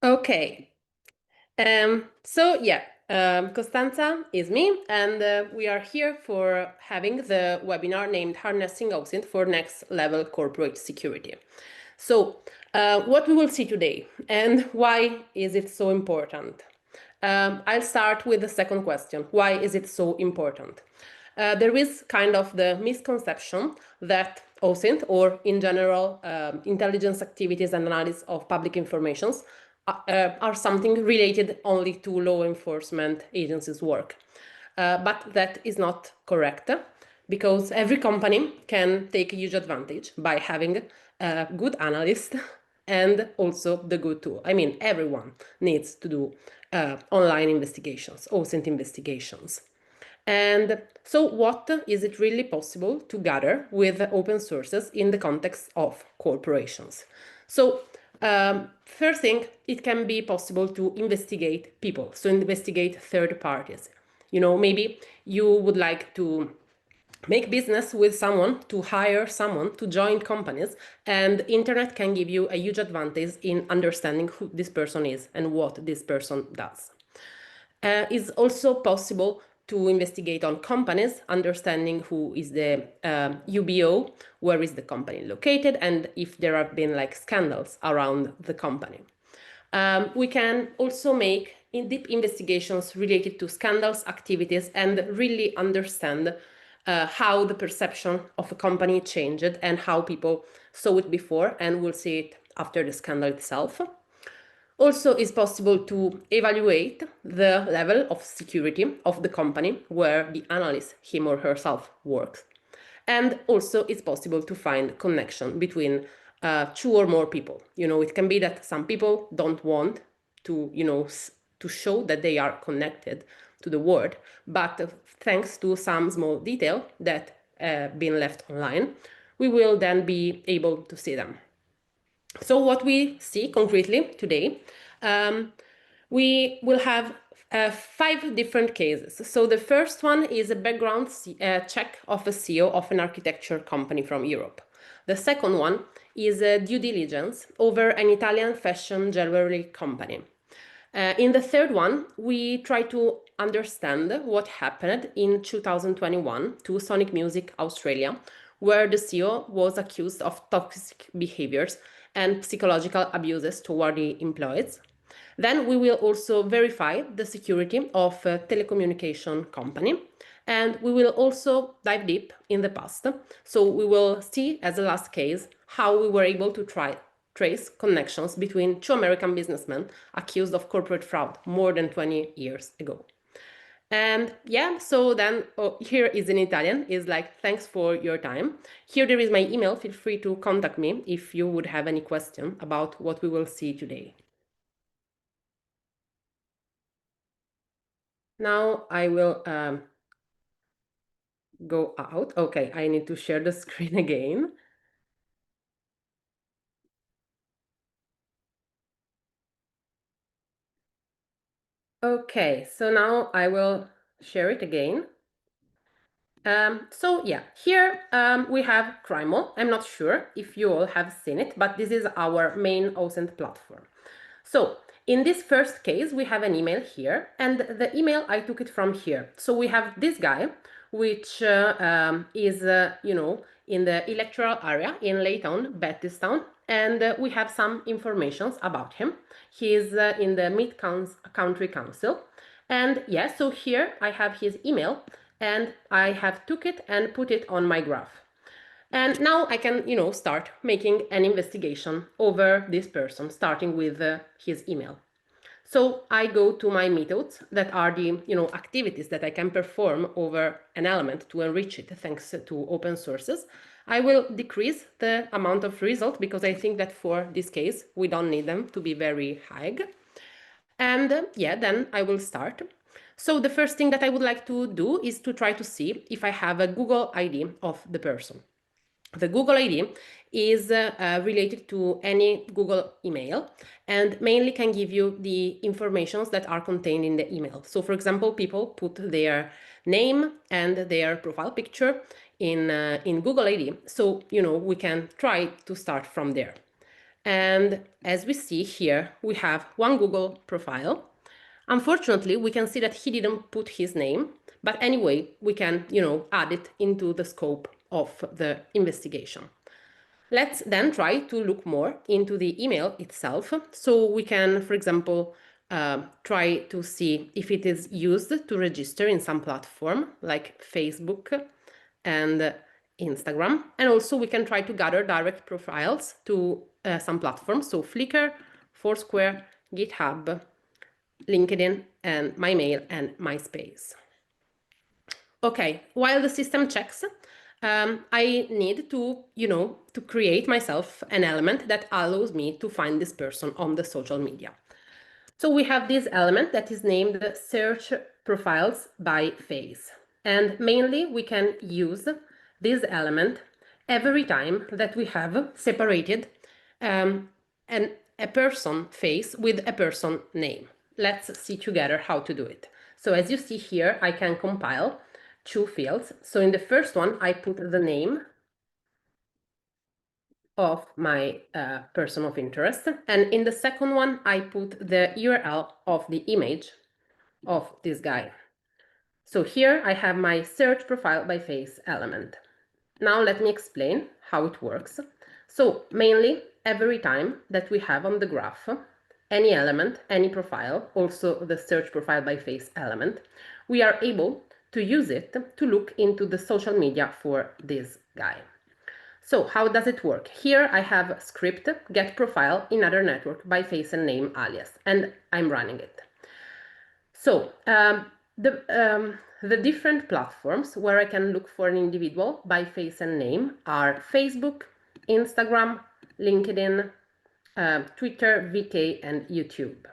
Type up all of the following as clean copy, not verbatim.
Okay. Costanza is me, and we are here for having the webinar named Harnessing Osint for Next Level Corporate Security. So, what we will see today and why is it so important? I'll start with the second question. Why is it so important? There is kind of the misconception that OSINT, or in general, intelligence activities and analysis of public informations, are something related only to law enforcement agencies' work. But that is not correct, because every company can take a huge advantage by having a good analyst and also the good tool. I mean, everyone needs to do online investigations, OSINT investigations. And so what is it really possible to gather with open sources in the context of corporations? So first thing, it can be possible to investigate people, so investigate third parties. You know, maybe you would like to make business with someone, to hire someone to join companies, and internet can give you a huge advantage in understanding who this person is and what this person does. It's also possible to investigate on companies, understanding who is the UBO, where is the company located, and if there have been like scandals around the company. We can also make deep investigations related to scandals, activities, and really understand how the perception of a company changed and how people saw it before and will see it after the scandal itself. Also, it's possible to evaluate the level of security of the company where the analyst, him or herself, works. And also, it's possible to find connection between two or more people. You know, it can be that some people don't want to, to show that they are connected to the world, but thanks to some small detail that been left online, we will then be able to see them. So what we see concretely today, we will have 5 different cases. So the first one is a background check of a CEO of an architecture company from Europe. The second one is a due diligence over an Italian fashion jewelry company. In the third one, we try to understand what happened in 2021 to Sonic Music Australia, where the CEO was accused of toxic behaviors and psychological abuses toward the employees. Then we will also verify the security of a telecommunication company, and we will also dive deep in the past. So we will see, as a last case, how we were able to trace connections between 2 American businessmen accused of corporate fraud more than 20 years ago. And yeah, so then here is in Italian, is like, thanks for your time. Here there is my email. Feel free to contact me if you would have any question about what we will see today. Now I will go out. Okay, I need to share the screen again. Okay, so now I will share it again. So yeah, here we have Crimo. I'm not sure if you all have seen it, but this is our main OSINT platform. So in this first case, we have an email here, and the email, I took it from here. So we have this guy, which is, in the electoral area in Leighton, Bettistown, and we have some information about him. He is in the Mid-Country Council. And yeah, so here I have his email, and I have took it and put it on my graph. And now I can, start making an investigation over this person, starting with his email. So I go to my methods that are the, activities that I can perform over an element to enrich it thanks to open sources. I will decrease the amount of result because I think that for this case, we don't need them to be very high. And yeah, then I will start. So the first thing that I would like to do is to try to see if I have a Google ID of the person. The Google ID is related to any Google email and mainly can give you the informations that are contained in the email. So for example, people put their name and their profile picture in Google ID. So, we can try to start from there. And as we see here, we have one Google profile. Unfortunately, we can see that he didn't put his name, but anyway, we can, add it into the scope of the investigation. Let's then try to look more into the email itself. So we can, for example, try to see if it is used to register in some platform like Facebook and Instagram. And also we can try to gather direct profiles to some platforms. So Flickr, Foursquare, GitHub, LinkedIn, and MyMail and MySpace. Okay, while the system checks, I need to, to create myself an element that allows me to find this person on the social media. So we have this element that is named search profiles by face. And mainly we can use this element every time that we have separated a person face with a person name. Let's see together how to do it. So as you see here, I can compile two fields. So in the first one, I put the name of my person of interest. And in the second one, I put the URL of the image of this guy. So here I have my search profile by face element. Now let me explain how it works. So mainly every time that we have on the graph any element, any profile, also the search profile by face element, we are able to use it to look into the social media for this guy. So how does it work? Here I have script get profile in other network by face and name alias, and I'm running it. So the different platforms where I can look for an individual by face and name are Facebook, Instagram, LinkedIn, Twitter, VK, and YouTube.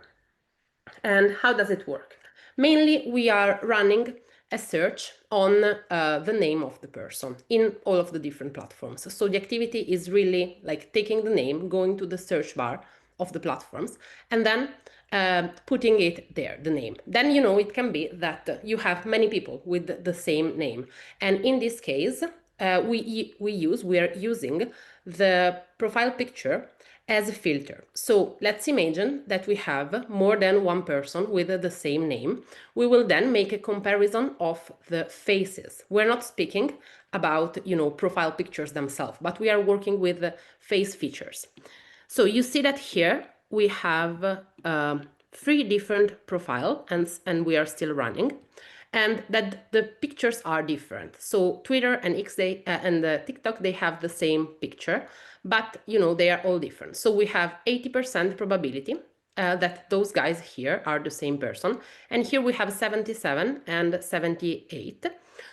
And how does it work? Mainly, we are running a search on the name of the person in all of the different platforms. So the activity is really like taking the name, going to the search bar of the platforms, and then putting it there, the name. Then, it can be that you have many people with the same name. And in this case, we are using the profile picture as a filter. So let's imagine that we have more than one person with the same name. We will then make a comparison of the faces. We're not speaking about, profile pictures themselves, but we are working with the face features. So you see that here we have 3 different profiles and we are still running, and that the pictures are different. So Twitter and TikTok, they have the same picture, but they are all different. So we have 80% probability that those guys here are the same person, and here we have 77 and 78.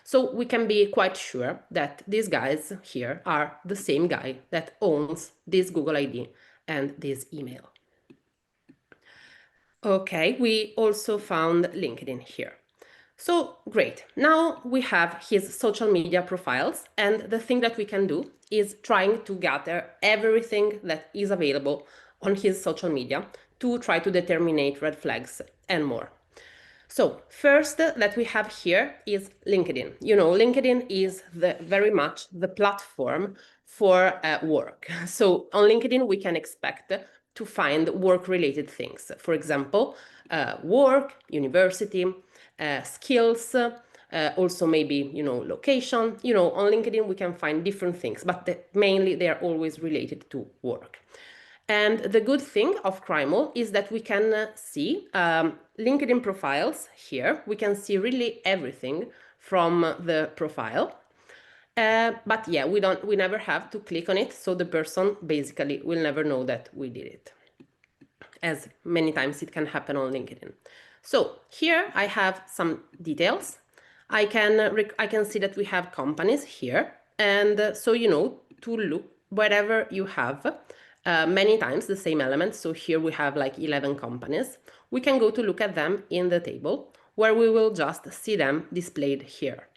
So we can be quite sure that these guys here are the same guy that owns this Google ID and this email. Okay, we also found LinkedIn here. So great, now we have his social media profiles, and the thing that we can do is trying to gather everything that is available on his social media to try to determine red flags and more. So first that we have here is LinkedIn. LinkedIn is very much the platform for work. So on LinkedIn, we can expect to find work-related things. For example, work, university, skills, also maybe, location. On LinkedIn, we can find different things, but mainly they are always related to work. And the good thing of Crimel is that we can see LinkedIn profiles here. We can see really everything from the profile. But yeah, we never have to click on it. So the person basically will never know that we did it, as many times it can happen on LinkedIn. So here I have some details. I can see that we have companies here. And so, to look wherever you have many times the same elements. So here we have like 11 companies. We can go to look at them in the table where we will just see them displayed here.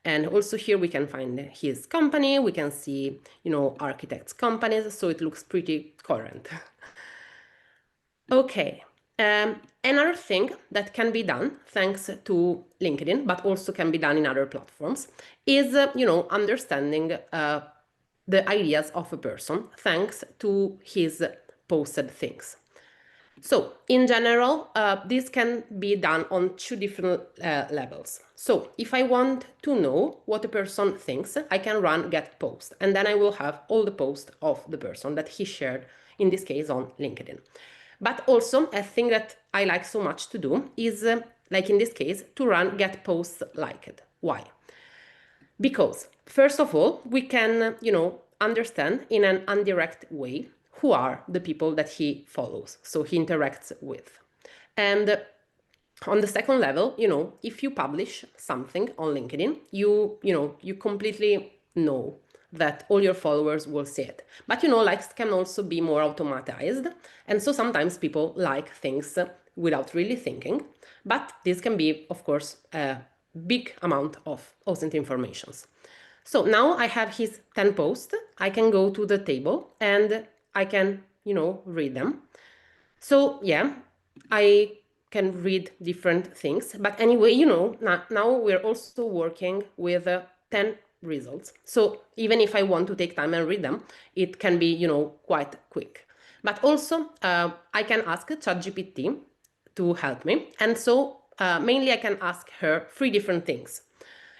And also here we can find his company. We can see, architects' companies. So it looks pretty current. Okay. Another thing that can be done thanks to LinkedIn, but also can be done in other platforms, is, understanding the ideas of a person thanks to his posted things. So in general, this can be done on two different levels. So if I want to know what a person thinks, I can run get post, and then I will have all the posts of the person that he shared, in this case on LinkedIn. But also a thing that I like so much to do is, like in this case, to run get posts liked. Why? Because first of all, we can, understand in an indirect way who are the people that he follows, so he interacts with. And on the second level, if you publish something on LinkedIn, you completely know that all your followers will see it. But likes can also be more automatized, and so sometimes people like things without really thinking. But this can be, of course, a big amount of Osint informations. So now I have his 10 posts. I can go to the table and I can, read them. So yeah, I can read different things. But anyway, now we're also working with 10 results. So even if I want to take time and read them, it can be, quite quick. But also, I can ask ChatGPT to help me. And so mainly I can ask her 3 different things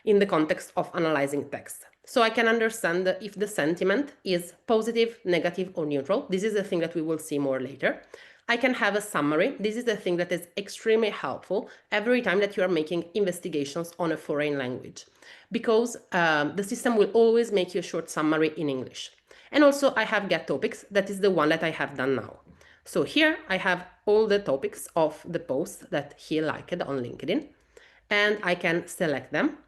in the context of analyzing text. So I can understand if the sentiment is positive, negative, or neutral. This is the thing that we will see more later. I can have a summary. This is the thing that is extremely helpful every time that you are making investigations on a foreign language, because the system will always make you a short summary in English. And also I have get topics. That is the one that I have done now. So here I have all the topics of the posts that he liked on LinkedIn, and I can select them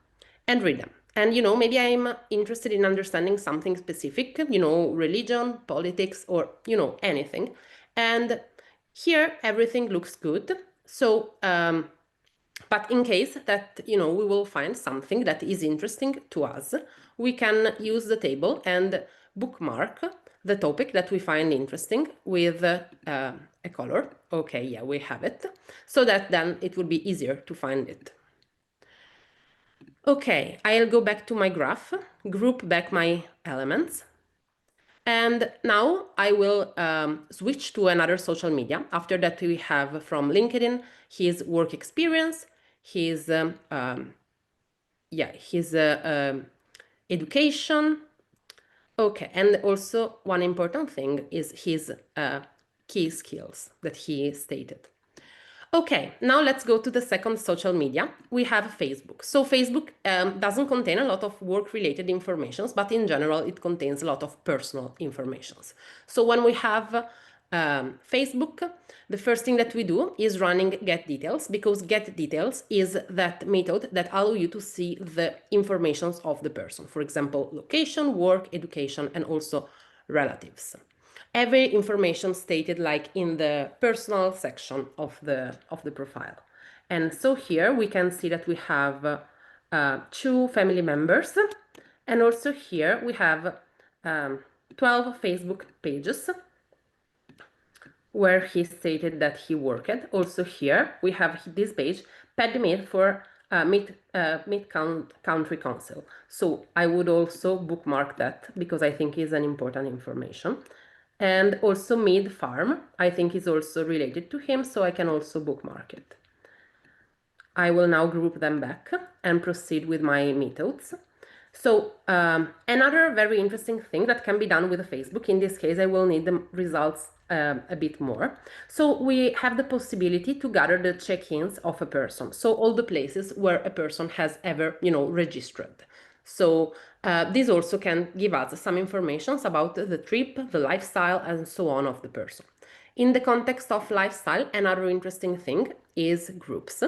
and read them. And, maybe I'm interested in understanding something specific, religion, politics, or, anything. And here everything looks good. So, but in case that, we will find something that is interesting to us, we can use the table and bookmark the topic that we find interesting with a color. Okay, yeah, we have it. So that then it will be easier to find it. Okay, I'll go back to my graph, group back my elements. And now I will switch to another social media. After that, we have from LinkedIn his work experience, his education. Okay, and also one important thing is his key skills that he stated. Okay, now let's go to the second social media. We have Facebook. So Facebook doesn't contain a lot of work-related informations, but in general, it contains a lot of personal informations. So when we have Facebook, the first thing that we do is running get details, because get details is that method that allows you to see the informations of the person. For example, location, work, education, and also relatives. Every information stated like in the personal section of the profile. And so here we can see that we have 2 family members, and also here we have 12 Facebook pages where he stated that he worked. Also here we have this page, Paddy Mead for Mid-Country Council. So I would also bookmark that because I think is an important information. And also Mead Farm, I think is also related to him, so I can also bookmark it. I will now group them back and proceed with my methods. So another very interesting thing that can be done with Facebook, in this case I will need the results a bit more. So we have the possibility to gather the check-ins of a person, so all the places where a person has ever, registered. So this also can give us some information about the trip, the lifestyle, and so on of the person. In the context of lifestyle, another interesting thing is groups.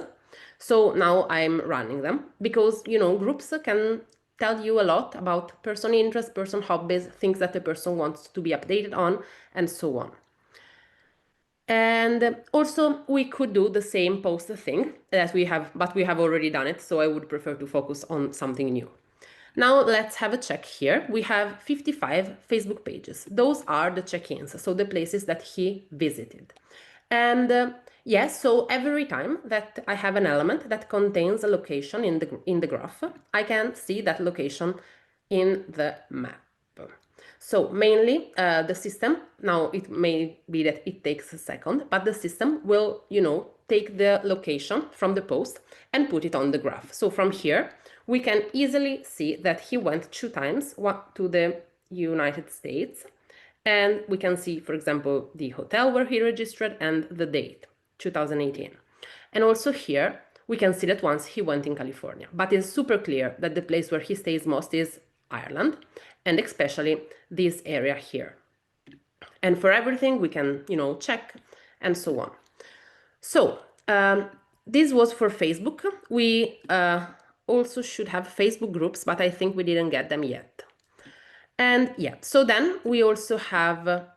So now I'm running them because, groups can tell you a lot about person interests, person hobbies, things that the person wants to be updated on, and so on. And also we could do the same post thing that we have, but we have already done it, so I would prefer to focus on something new. Now let's have a check here. We have 55 Facebook pages. Those are the check-ins, so the places that he visited. And yes, so every time that I have an element that contains a location in the graph, I can see that location in the map. So mainly the system, now it may be that it takes a second, but the system will, take the location from the post and put it on the graph. So from here, we can easily see that he went 2 times, one to the United States, and we can see, for example, the hotel where he registered and the date, 2018. And also here, we can see that once he went in California, but it's super clear that the place where he stays most is Ireland, and especially this area here. And for everything, we can, check and so on. So this was for Facebook. We also should have Facebook groups, but I think we didn't get them yet. And yeah, so then we also have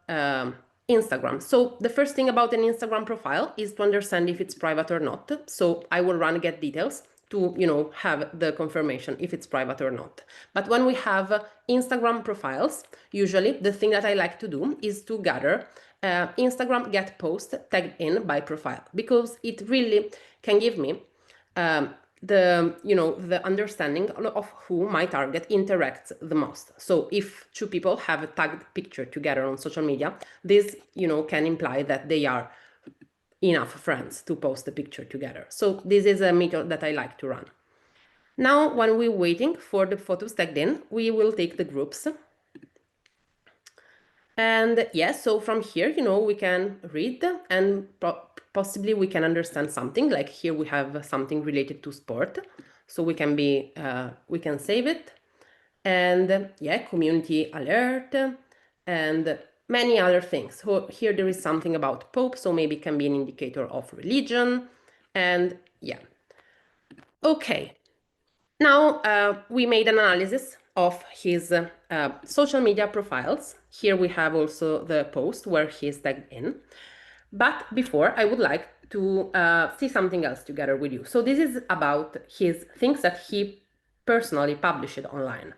Instagram. So the first thing about an Instagram profile is to understand if it's private or not. So I will run get details to, have the confirmation if it's private or not. But when we have Instagram profiles, usually the thing that I like to do is to gather Instagram get post tagged in by profile, because it really can give me the understanding of who my target interacts the most. So if 2 people have a tagged picture together on social media, this, can imply that they are enough friends to post a picture together. So this is a method that I like to run. Now, when we're waiting for the photos tagged in, we will take the groups. And yes, so from here, we can read and possibly we can understand something. Like here we have something related to sport. So we can save it. And yeah, community alert and many other things. So here there is something about Pope, so maybe it can be an indicator of religion. And yeah. Okay. Now we made an analysis of his social media profiles. Here we have also the post where he is tagged in. But before, I would like to see something else together with you. So this is about his things that he personally published online.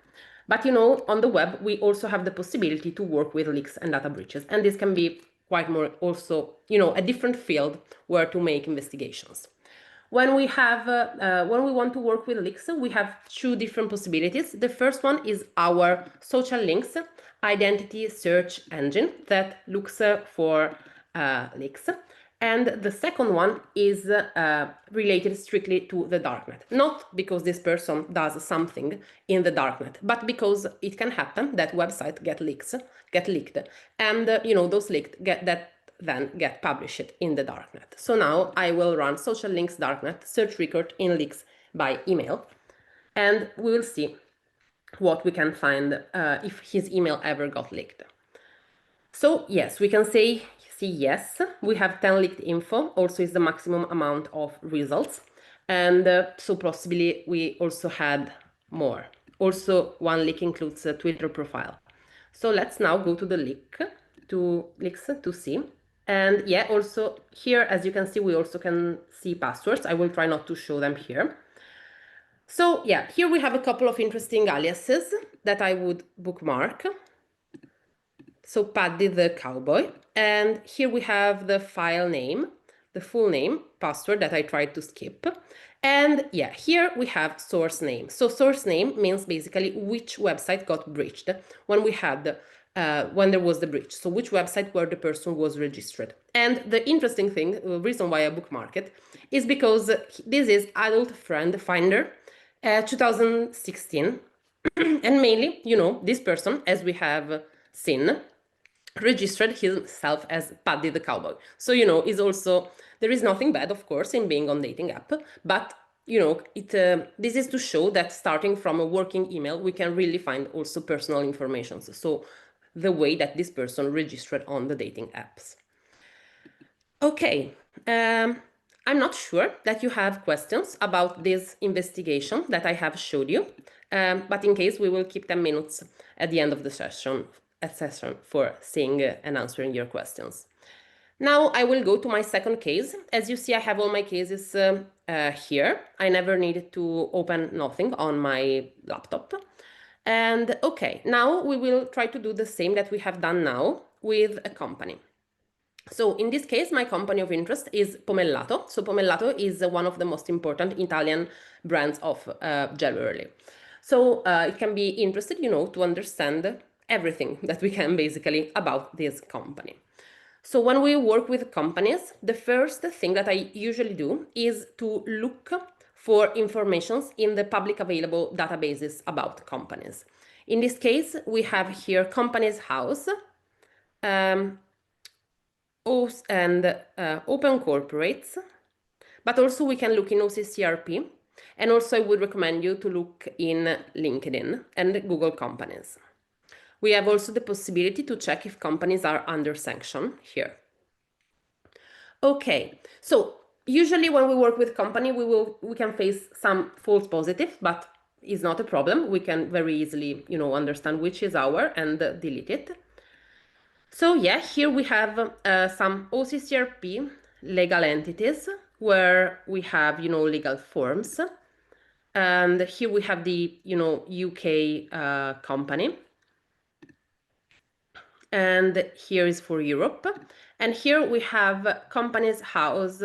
But on the web, we also have the possibility to work with leaks and data breaches. And this can be quite more also, a different field where to make investigations. When we want to work with leaks, we have 2 different possibilities. The first one is our social links identity search engine that looks for leaks. And the second one is related strictly to the darknet. Not because this person does something in the darknet, but because it can happen that websites get leaked, and those leaked then get published in the darknet. So now I will run social links darknet search record in leaks by email, and we will see what we can find if his email ever got leaked. So yes, we can see yes, we have 10 leaked info, also is the maximum amount of results. And so possibly we also had more. Also, one leak includes a Twitter profile. So let's now go to the leaks to see. And yeah, also here, as you can see, we also can see passwords. I will try not to show them here. So yeah, here we have a couple of interesting aliases that I would bookmark. So Paddy the Cowboy. And here we have the file name, the full name, password that I tried to skip. And yeah, here we have source name. So source name means basically which website got breached when we had when there was the breach. So which website where the person was registered. And the interesting thing, the reason why I bookmark it, is because this is Adult Friend Finder 2016. And mainly, this person, as we have seen, registered himself as Paddy the Cowboy. So, is also, there is nothing bad, of course, in being on dating app, but, this is to show that starting from a working email, we can really find also personal information. So the way that this person registered on the dating apps. Okay, I'm not sure that you have questions about this investigation that I have showed you, but in case, we will keep 10 minutes at the end of the session for seeing and answering your questions. Now I will go to my second case. As you see, I have all my cases here. I never needed to open nothing on my laptop. And okay, now we will try to do the same that we have done now with a company. So in this case, my company of interest is Pomellato. So Pomellato is one of the most important Italian brands of jewelry. So it can be interested, to understand everything that we can basically about this company. So when we work with companies, the first thing that I usually do is to look for informations in the public available databases about companies. In this case, we have here Companies House and Open Corporates, but also we can look in OCCRP, and also I would recommend you to look in LinkedIn and Google Companies. We have also the possibility to check if companies are under sanction here. Okay, so usually when we work with company, we can face some false positive, but it's not a problem. We can very easily, understand which is our and delete it. So yeah, here we have some OCCRP legal entities where we have, legal forms. And here we have the, UK company. And here is for Europe. And here we have Companies House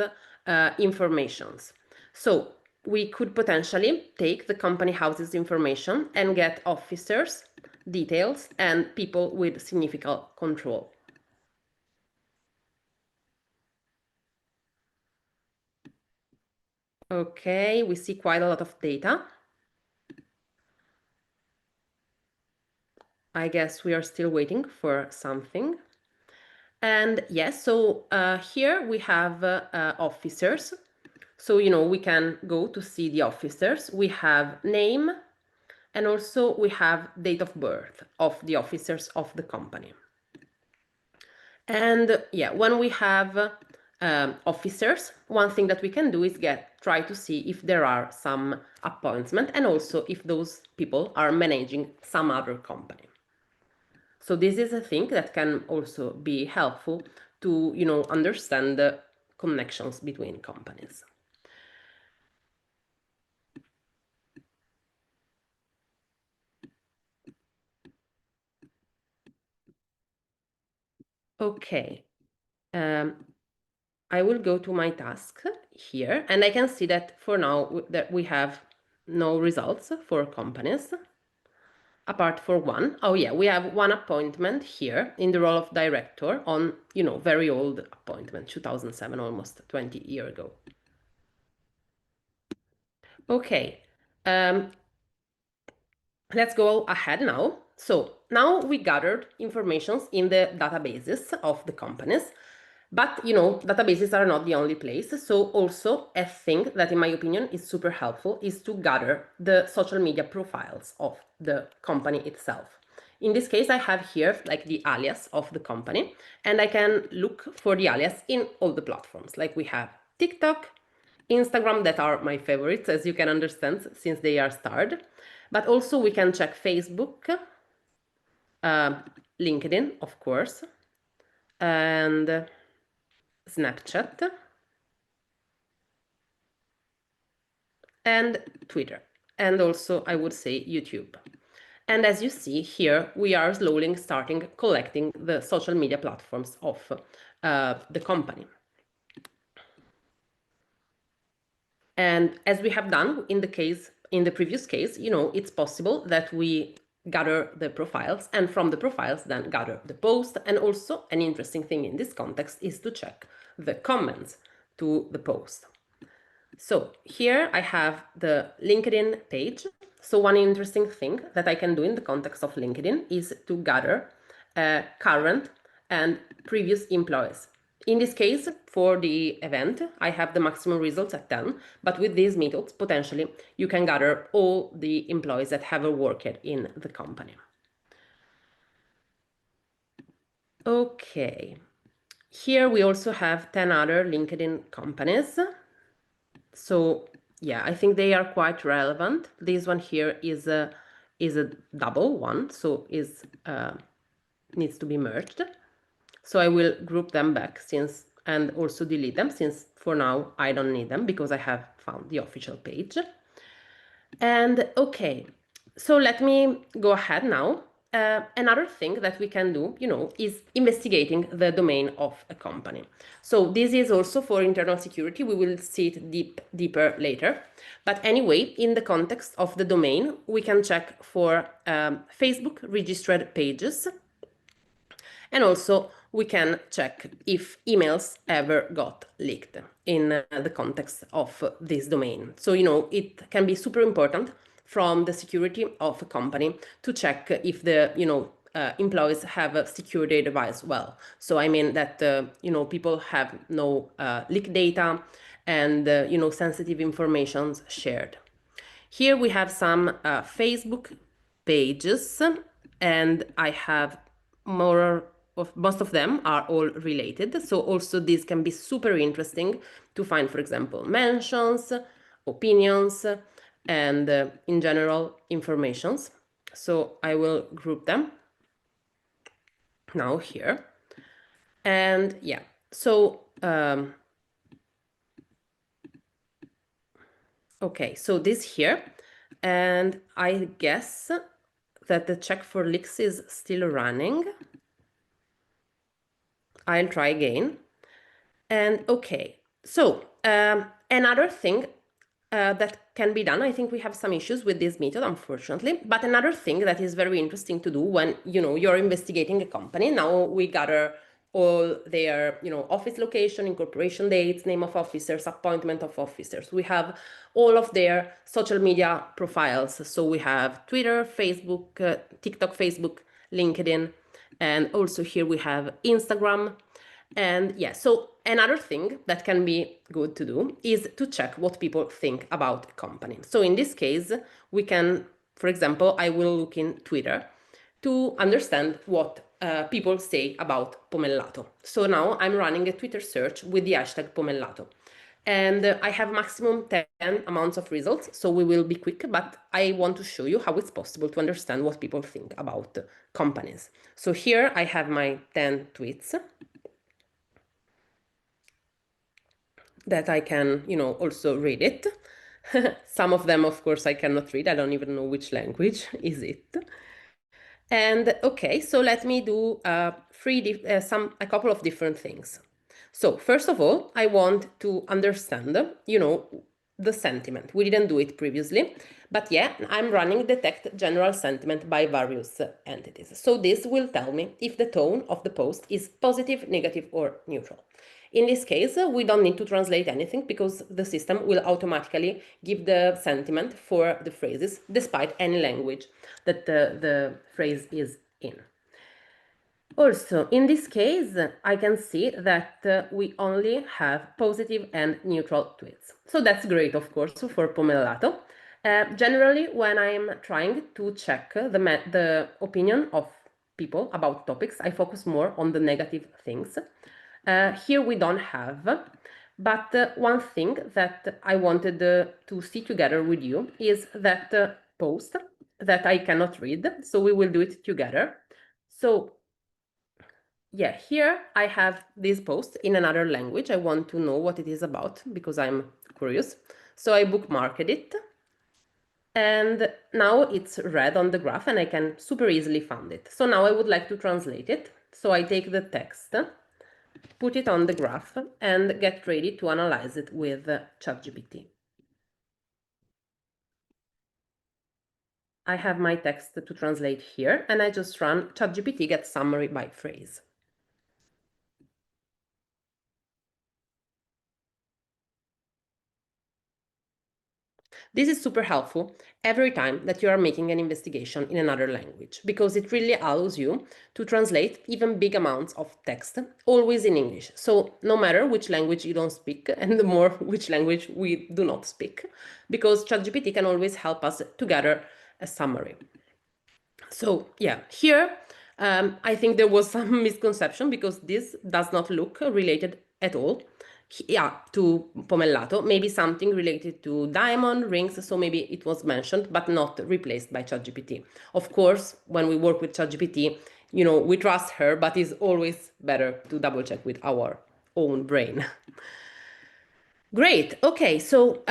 informations. So we could potentially take the company house's information and get officers, details, and people with significant control. Okay, we see quite a lot of data. I guess we are still waiting for something. And yes, so here we have officers. So, we can go to see the officers. We have name, and also we have date of birth of the officers of the company. And yeah, when we have officers, one thing that we can do is try to see if there are some appointments, and also if those people are managing some other company. So this is a thing that can also be helpful to, understand the connections between companies. Okay, I will go to my task here, and I can see that for now that we have no results for companies, apart for one. Oh yeah, we have one appointment here in the role of director on, very old appointment, 2007, almost 20 years ago. Okay, let's go ahead now. So now we gathered informations in the databases of the companies, but databases are not the only place. So also a thing that in my opinion is super helpful is to gather the social media profiles of the company itself. In this case, I have here like the alias of the company, and I can look for the alias in all the platforms. Like we have TikTok, Instagram, that are my favorites, as you can understand, since they are starred. But also we can check Facebook, LinkedIn, of course, and Snapchat, and Twitter, and also I would say YouTube. And as you see here, we are slowly starting collecting the social media platforms of the company. And as we have done in the previous case, it's possible that we gather the profiles, and from the profiles then gather the post. And also an interesting thing in this context is to check the comments to the post. So here I have the LinkedIn page. So one interesting thing that I can do in the context of LinkedIn is to gather current and previous employees. In this case, for the event, I have the maximum results at 10, but with these methods, potentially, you can gather all the employees that have worked in the company. Okay, here we also have 10 other LinkedIn companies. So yeah, I think they are quite relevant. This one here is a double one, so needs to be merged. So I will group them back and also delete them, since for now I don't need them because I have found the official page. And okay, so let me go ahead now another thing that we can do, is investigating the domain of a company. So this is also for internal security. We will see it deeper later. But anyway, in the context of the domain, we can check for Facebook registered pages. And also we can check if emails ever got leaked in the context of this domain. So, it can be super important from the security of a company to check if the, employees have secured their device well. So I mean that, people have no leak data and, sensitive information shared. Here we have some Facebook pages, and I have most of them are all related. So also this can be super interesting to find, for example, mentions, opinions, and in general informations. So I will group them now here. And yeah, so okay, so this here, and I guess that the check for leaks is still running. I'll try again. And okay, so another thing that can be done, I think we have some issues with this method, unfortunately, but another thing that is very interesting to do when, you're investigating a company. Now we gather all their, office location, incorporation dates, name of officers, appointment of officers. We have all of their social media profiles. So we have Twitter, Facebook, TikTok, Facebook, LinkedIn, and also here we have Instagram. And yeah, so another thing that can be good to do is to check what people think about a company. So in this case, we can, for example, I will look in Twitter to understand what people say about Pomellato. So now I'm running a Twitter search with the hashtag Pomellato. And I have maximum 10 amounts of results, so we will be quick, but I want to show you how it's possible to understand what people think about companies. So here I have my 10 tweets that I can, also read it. Some of them, of course, I cannot read. I don't even know which language is it. And okay, so let me do a couple of different things. So first of all, I want to understand, the sentiment. We didn't do it previously, but yeah, I'm running detect general sentiment by various entities. So this will tell me if the tone of the post is positive, negative, or neutral. In this case, we don't need to translate anything because the system will automatically give the sentiment for the phrases despite any language that the phrase is in. Also, in this case, I can see that we only have positive and neutral tweets. So that's great, of course, for Pomellato. Generally, when I'm trying to check the opinion of people about topics, I focus more on the negative things. Here we don't have, but one thing that I wanted to see together with you is that post that I cannot read, so we will do it together. So yeah, here I have this post in another language. I want to know what it is about because I'm curious. So I bookmarked it. And now it's red on the graph and I can super easily find it. So now I would like to translate it. So I take the text, put it on the graph, and get ready to analyze it with ChatGPT. I have my text to translate here, and I just run ChatGPT get summary by phrase. This is super helpful every time that you are making an investigation in another language, because it really allows you to translate even big amounts of text, always in English. So no matter which language you don't speak, and the more which language we do not speak, because ChatGPT can always help us to gather a summary. So yeah, here I think there was some misconception because this does not look related at all to Pomellato. Maybe something related to diamond rings, so maybe it was mentioned but not replaced by ChatGPT. Of course, when we work with ChatGPT, we trust her, but it's always better to double check with our own brain. Great. Okay, so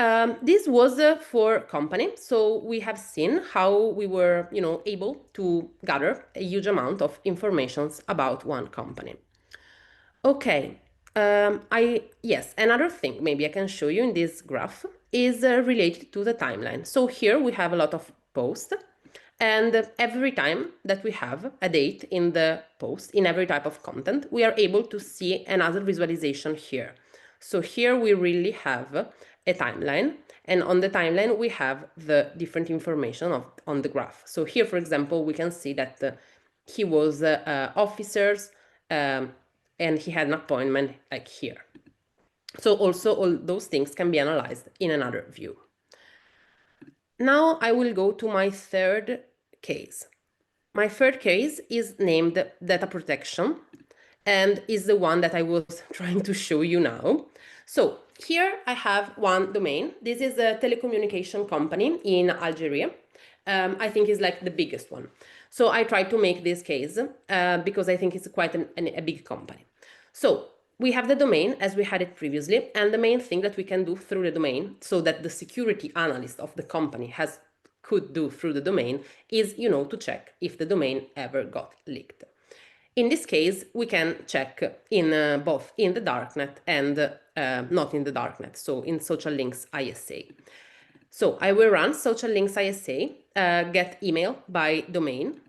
this was for company. So we have seen how we were, able to gather a huge amount of informations about one company. Okay. Yes, another thing maybe I can show you in this graph is related to the timeline. So here we have a lot of posts, and every time that we have a date in the post, in every type of content, we are able to see another visualization here. So here we really have a timeline, and on the timeline we have the different information on the graph. So here, for example, we can see that he was officers, and he had an appointment like here. So also all those things can be analyzed in another view. Now I will go to my third case. My third case is named data protection and is the one that I was trying to show you now. So here I have one domain. This is a telecommunication company in Algeria. I think is like the biggest one. So I tried to make this case because I think it's quite a big company. So we have the domain as we had it previously, and the main thing that we can do through the domain, so that the security analyst of the company could do through the domain, is to check if the domain ever got leaked. In this case, we can check in both in the darknet and not in the darknet, so in social links ISA. So I will run social links ISA, get email by domain,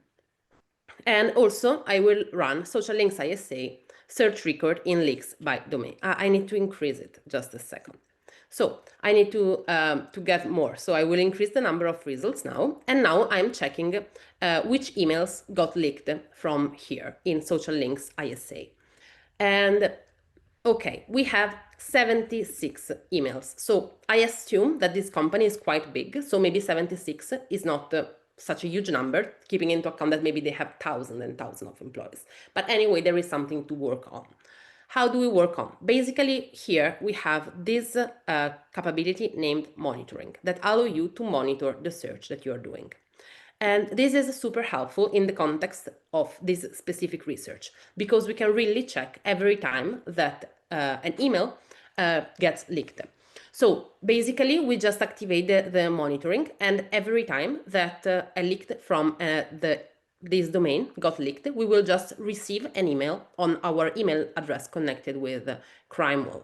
and also I will run social links ISA search record in leaks by domain. I need to increase it, just a second. So I need to get more. So I will increase the number of results now. And now I'm checking which emails got leaked from here in social links ISA. And okay, we have 76 emails. So I assume that this company is quite big. So maybe 76 is not such a huge number, keeping into account that maybe they have thousands and thousands of employees. But anyway, there is something to work on. How do we work on? Basically, here we have this capability named monitoring that allow you to monitor the search that you are doing. And this is super helpful in the context of this specific research, because we can really check every time that an email gets leaked. So basically, we just activate the monitoring, and every time that a leak from this domain got leaked, we will just receive an email on our email address connected with CrimeWall.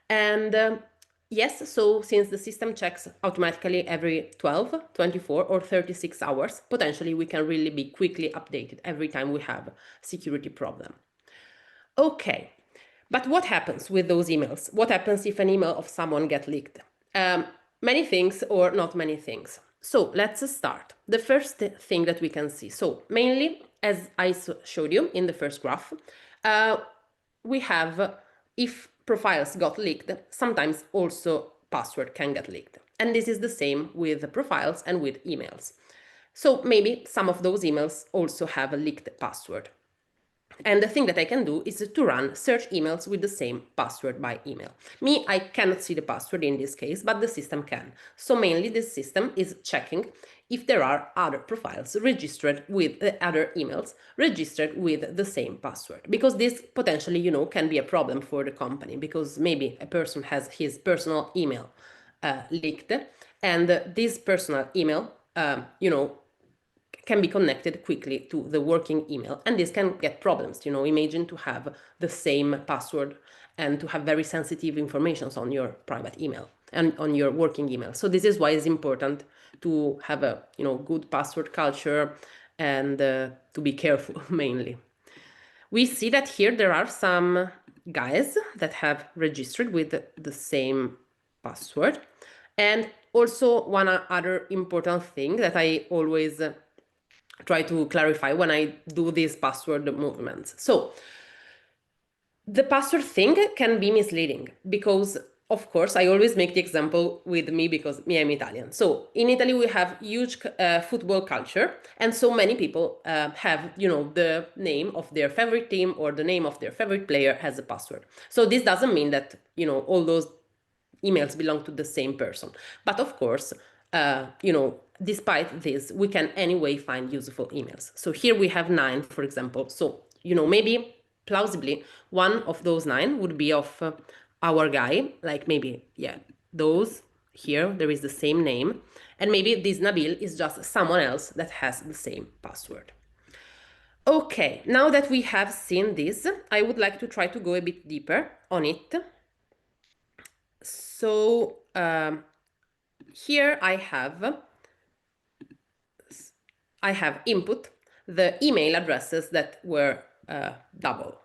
And yes, so since the system checks automatically every 12, 24, or 36 hours, potentially we can really be quickly updated every time we have a security problem. Okay, but what happens with those emails? What happens if an email of someone gets leaked? Many things or not many things. So let's start. The first thing that we can see, so mainly, as I showed you in the first graph, we have, if profiles got leaked, sometimes also password can get leaked. And this is the same with the profiles and with emails. So maybe some of those emails also have a leaked password. And the thing that I can do is to run search emails with the same password by email. Me, I cannot see the password in this case, but the system can. So mainly this system is checking if there are other profiles registered with other emails registered with the same password. Because this potentially, can be a problem for the company, because maybe a person has his personal email leaked, and this personal email, can be connected quickly to the working email, and this can get problems. Imagine to have the same password and to have very sensitive information on your private email and on your working email. So this is why it's important to have a good password culture and to be careful mainly. We see that here there are some guys that have registered with the same password. And also one other important thing that I always try to clarify when I do these password movements. So the password thing can be misleading because, of course, I always make the example with me because I'm Italian. So in Italy, we have huge football culture. And so many people have, the name of their favorite team or the name of their favorite player as a password. So this doesn't mean that, all those emails belong to the same person. But of course, despite this, we can anyway find useful emails. So here we have 9, for example. So, maybe plausibly one of those 9 would be of our guy, like maybe, yeah, those here, there is the same name, and maybe this Nabil is just someone else that has the same password. Okay, now that we have seen this, I would like to try to go a bit deeper on it. So here I have input the email addresses that were double.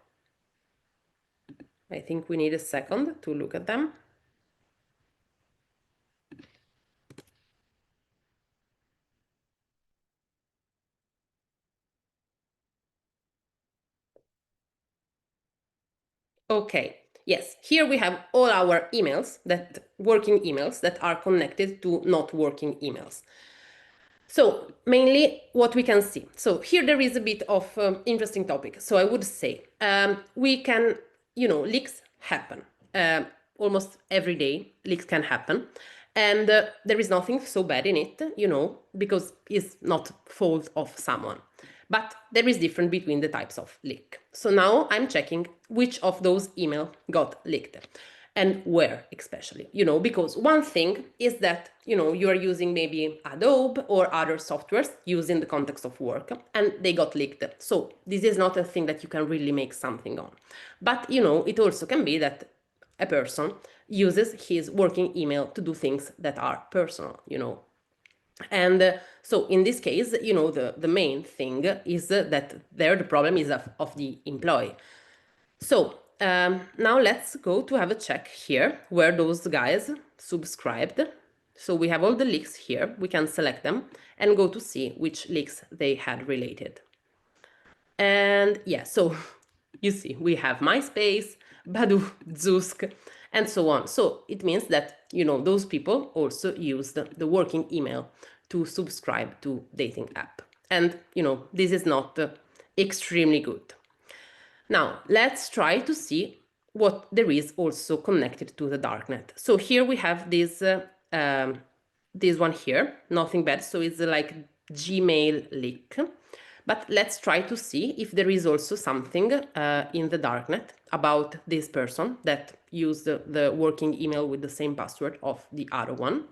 I think we need a second to look at them. Okay, yes, here we have all our emails, that working emails that are connected to not working emails. So mainly what we can see. So here there is a bit of interesting topic. So I would say we can, leaks happen. Almost every day leaks can happen. And there is nothing so bad in it, because it's not fault of someone. But there is difference between the types of leak. So now I'm checking which of those email got leaked and where especially, because one thing is that, you are using maybe Adobe or other softwares used in the context of work and they got leaked. So this is not a thing that you can really make something on. But, it also can be that a person uses his working email to do things that are personal, And so in this case, the main thing is that there the problem is of the employee. So now let's go to have a check here where those guys subscribed. So we have all the leaks here. We can select them and go to see which leaks they had related. And yeah, so you see, we have MySpace, Badoo, Zusk, and so on. So it means that, those people also use the working email to subscribe to dating app. And, this is not extremely good. Now, let's try to see what there is also connected to the darknet. So here we have this one here, nothing bad. So it's like Gmail leak. But let's try to see if there is also something in the darknet about this person that used the working email with the same password of the other one.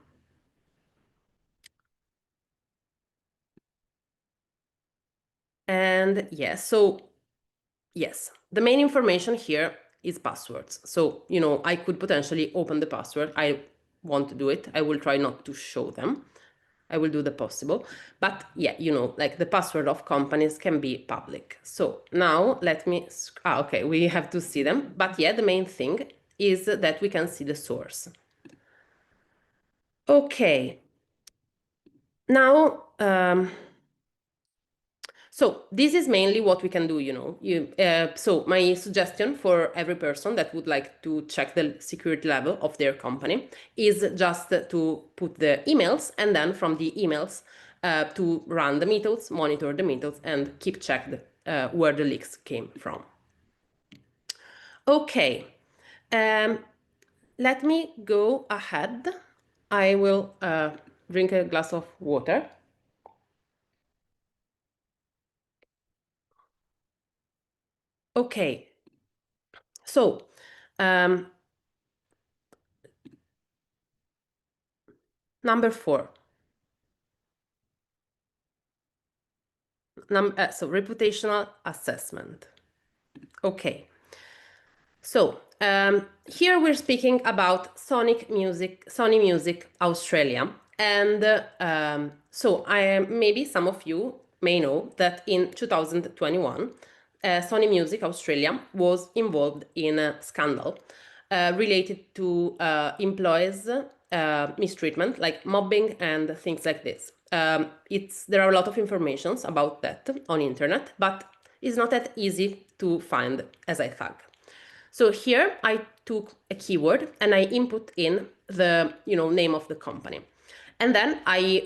And yes, so yes, the main information here is passwords. So, I could potentially open the password. I want to do it. I will try not to show them. I will do the possible. But yeah, like the password of companies can be public. So now let me, okay, we have to see them. But yeah, the main thing is that we can see the source. Okay. Now, so this is mainly what we can do, so my suggestion for every person that would like to check the security level of their company is just to put the emails and then from the emails to run the methods, monitor the methods and keep check where the leaks came from. Okay, let me go ahead. I will drink a glass of water. Okay, so number 4. So reputational assessment. Okay. So here we're speaking about Sony Music Australia. And so maybe some of you may know that in 2021, Sony Music Australia was involved in a scandal related to employees' mistreatment, like mobbing and things like this. There are a lot of informations about that on internet, but it's not that easy to find as I thought. So here I took a keyword and I input in the name of the company. And then I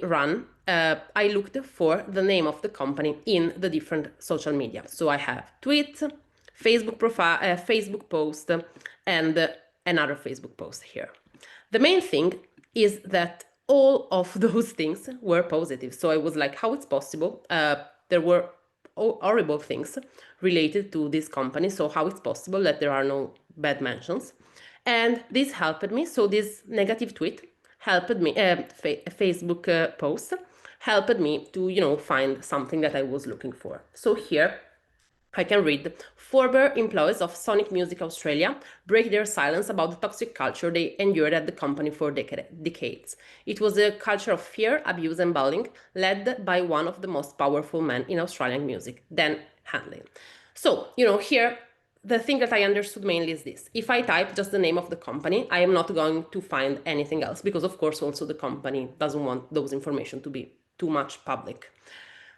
looked for the name of the company in the different social media. So I have tweet, Facebook profile, Facebook post, and another Facebook post here. The main thing is that all of those things were positive. So I was like, how it's possible? There were horrible things related to this company. So how it's possible that there are no bad mentions? And this helped me. So this negative tweet helped me, Facebook post helped me to, find something that I was looking for. So here I can read, former employees of Sonic Music Australia break their silence about the toxic culture they endured at the company for decades. It was a culture of fear, abuse, and bullying, led by one of the most powerful men in Australian music, Dan Hanley. So, here, the thing that I understood mainly is this. If I type just the name of the company, I am not going to find anything else, because of course also the company doesn't want those information to be too much public.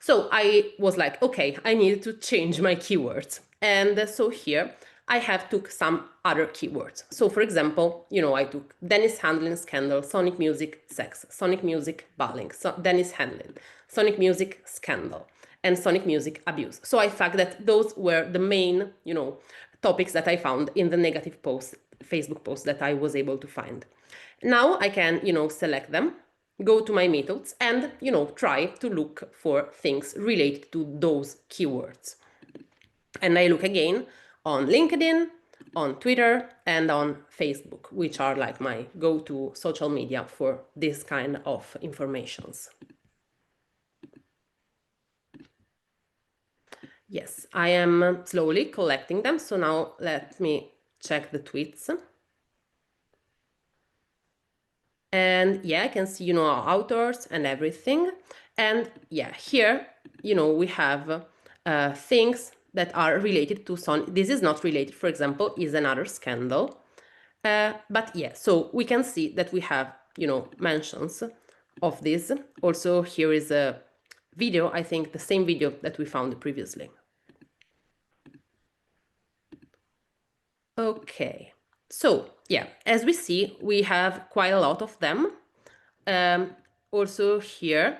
So I was like, okay, I need to change my keywords. And so here I have took some other keywords. So for example, I took Dennis Handlin scandal, Sonic Music sex, Sonic Music bullying, Dennis Handlin, Sonic Music scandal, and Sonic Music abuse. So I fact that those were the main, topics that I found in the negative post, Facebook post that I was able to find. Now I can, select them, go to my methods and, try to look for things related to those keywords. And I look again on LinkedIn, on Twitter, and on Facebook, which are like my go-to social media for this kind of informations. Yes, I am slowly collecting them. So now let me check the tweets. And yeah, I can see, our authors and everything. And yeah, here, we have things that are related to Sonic. This is not related, for example, is another scandal. But yeah, so we can see that we have, mentions of this. Also, here is a video, I think the same video that we found previously. Okay, so yeah, as we see, we have quite a lot of them. Also here,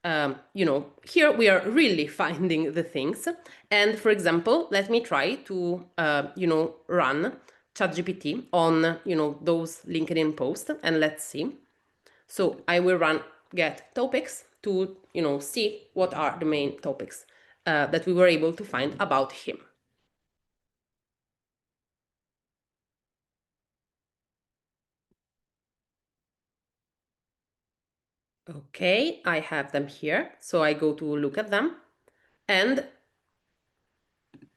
here we are really finding the things. And for example, let me try to, run ChatGPT on, those LinkedIn posts and let's see. So I will run get topics to, see what are the main topics that we were able to find about him. Okay, I have them here. So I go to look at them and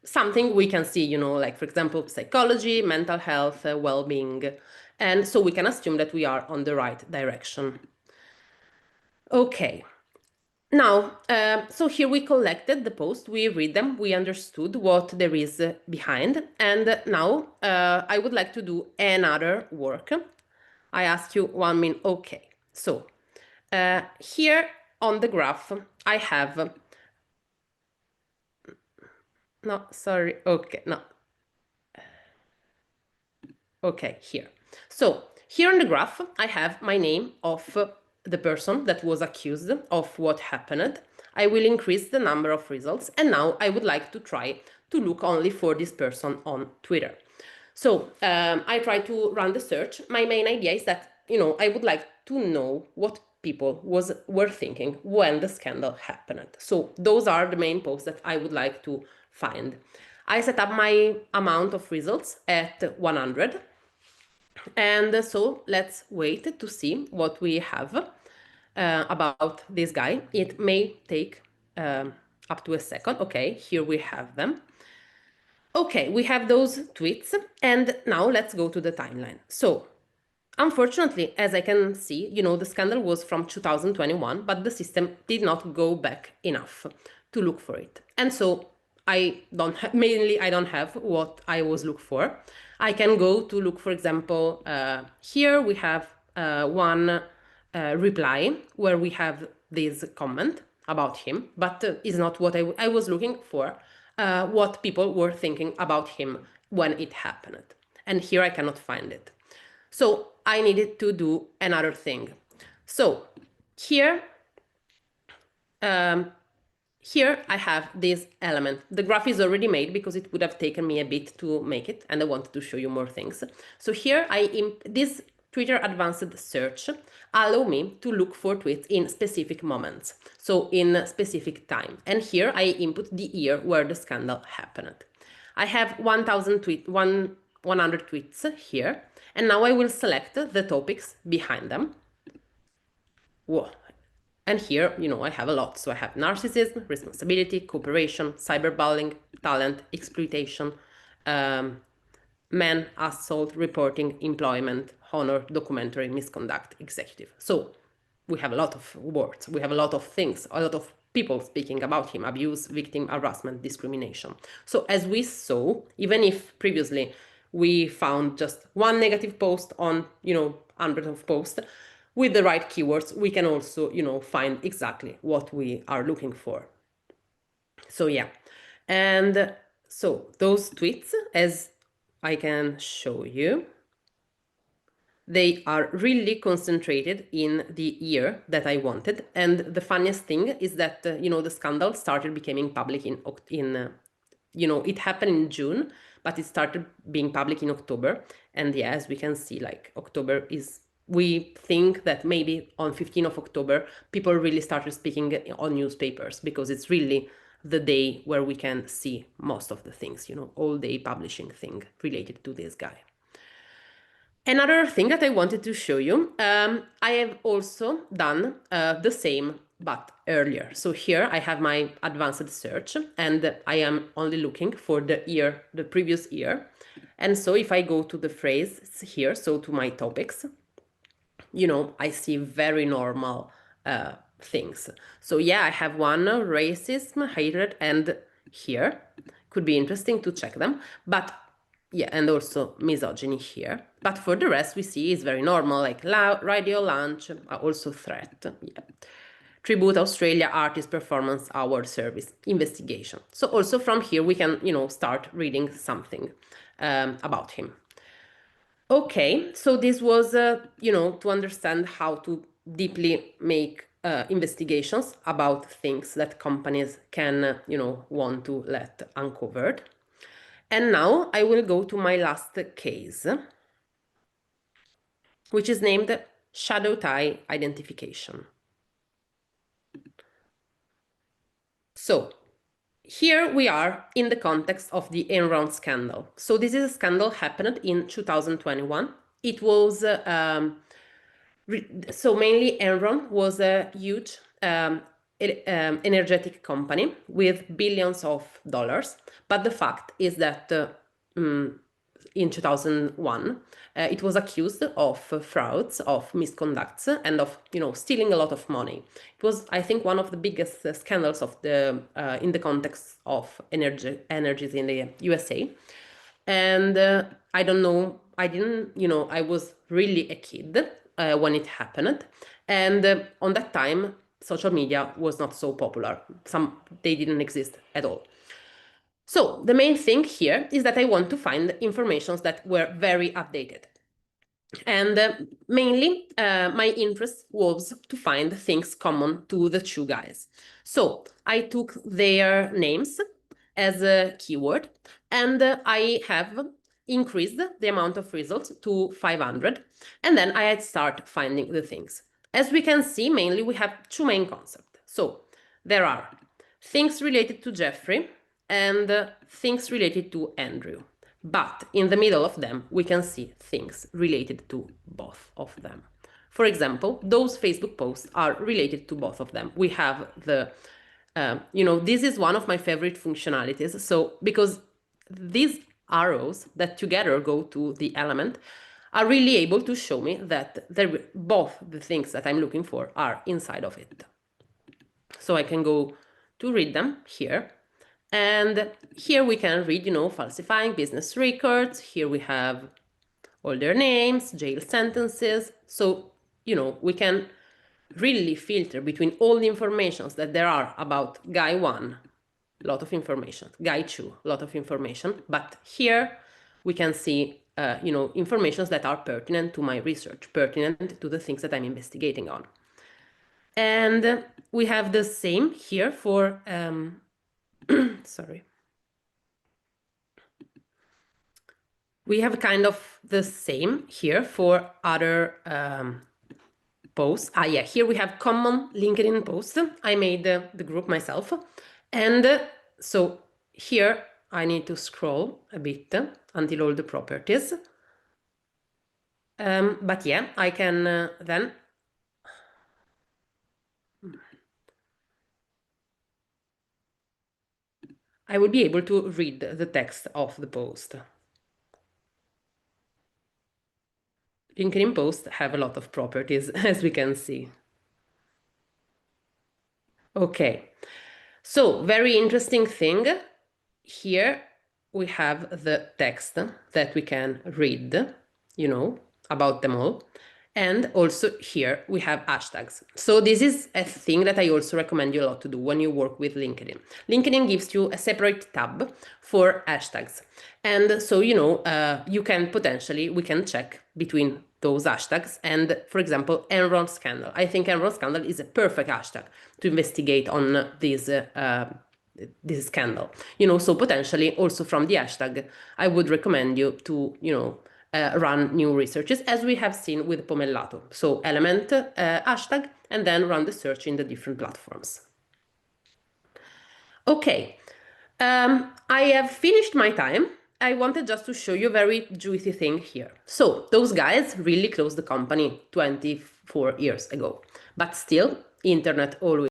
something we can see, like for example, psychology, mental health, well-being. And so we can assume that we are on the right direction. Okay. Now, so here we collected the post, we read them, we understood what there is behind. And now I would like to do another work. I asked you 1 minute. Okay. So here on the graph, I have, no, sorry. Okay, no. Okay, here. So here on the graph, I have my name of the person that was accused of what happened. I will increase the number of results. And now I would like to try to look only for this person on Twitter. So I try to run the search. My main idea is that, I would like to know what people were thinking when the scandal happened. So those are the main posts that I would like to find. I set up my amount of results at 100. And so let's wait to see what we have about this guy. It may take up to a second. Okay, here we have them. Okay, we have those tweets. And now let's go to the timeline. So unfortunately, as I can see, the scandal was from 2021, but the system did not go back enough to look for it. And so I don't have what I was looking for. I can go to look, for example, here we have one reply where we have this comment about him, but is not what I was looking for, what people were thinking about him when it happened. And here I cannot find it. So I needed to do another thing. So here, here I have this element. The graph is already made because it would have taken me a bit to make it, and I wanted to show you more things. So here this Twitter advanced search allow me to look for tweets in specific moments, so in specific time. And here I input the year where the scandal happened. I have 1,000 tweets, 100 tweets here. And now I will select the topics behind them. Whoa. And here, I have a lot. So I have narcissism, responsibility, cooperation, cyberbullying, talent, exploitation, men, assault, reporting, employment, honor, documentary, misconduct, executive. So we have a lot of words. We have a lot of things, a lot of people speaking about him: abuse, victim, harassment, discrimination. So as we saw, even if previously we found just one negative post on, hundreds of posts, with the right keywords, we can also, find exactly what we are looking for. So yeah, and so those tweets, as I can show you, they are really concentrated in the year that I wanted. And the funniest thing is that, the scandal started becoming public it happened in June, but it started being public in October. And yeah, as we can see, like October we think that maybe on 15th of October, people really started speaking on newspapers, because it's really the day where we can see most of the things, all day publishing thing related to this guy. Another thing that I wanted to show you, I have also done the same, but earlier. So here I have my advanced search, and I am only looking for the previous year. And so if I go to the phrase here, so to my topics, I see very normal things. So yeah, I have one, racism, hatred, and here could be interesting to check them. But yeah, and also misogyny here. But for the rest, we see is very normal, like radio launch, also threat. Yeah. Tribute Australia Artist Performance Award Service investigation. So also from here, we can, start reading something about him. Okay, so this was, to understand how to deeply make investigations about things that companies can, want to let uncovered. And now I will go to my last case, which is named shadow tie identification. So here we are in the context of the Enron scandal. So this is a scandal happened in 2021. It was, so mainly Enron was a huge energetic company with billions of dollars. But the fact is that in 2001, it was accused of frauds, of misconducts, and of stealing a lot of money. It was, I think, one of the biggest scandals of the in the context of energies in the USA. And I don't know, I didn't, I was really a kid when it happened, and on that time social media was not so popular. They didn't exist at all. So the main thing here is that I want to find informations that were very updated. And mainly my interest was to find things common to the two guys. So I took their names as a keyword, and I have increased the amount of results to 500. And then I had started finding the things. As we can see, mainly we have two main concepts. So there are things related to Jeffrey and things related to Andrew. But in the middle of them, we can see things related to both of them. For example, those Facebook posts are related to both of them. We have the, this is one of my favorite functionalities. So because these arrows that together go to the element are really able to show me that both the things that I'm looking for are inside of it. So I can go to read them here. And here we can read, falsifying business records. Here we have all their names, jail sentences. So, we can really filter between all the informations that there are about guy 1, a lot of information, guy 2, a lot of information. But here we can see, informations that are pertinent to my research, pertinent to the things that I'm investigating on. And we have the same here for, sorry. We have kind of the same here for other posts. Yeah, here we have common LinkedIn posts. I made the group myself. And so here I need to scroll a bit until all the properties. But yeah, I can then. I will be able to read the text of the post. LinkedIn posts have a lot of properties, as we can see. Okay, so very interesting thing. Here we have the text that we can read, about them all. And also here we have hashtags. So this is a thing that I also recommend you a lot to do when you work with LinkedIn. LinkedIn gives you a separate tab for hashtags. And so, we can check between those hashtags and, for example, Enron scandal. I think Enron scandal is a perfect hashtag to investigate on this scandal. So potentially also from the hashtag, I would recommend you to, run new researches, as we have seen with Pomellato. So element, hashtag, and then run the search in the different platforms. Okay, I have finished my time. I wanted just to show you a very juicy thing here. So those guys really closed the company 24 years ago, but still, internet always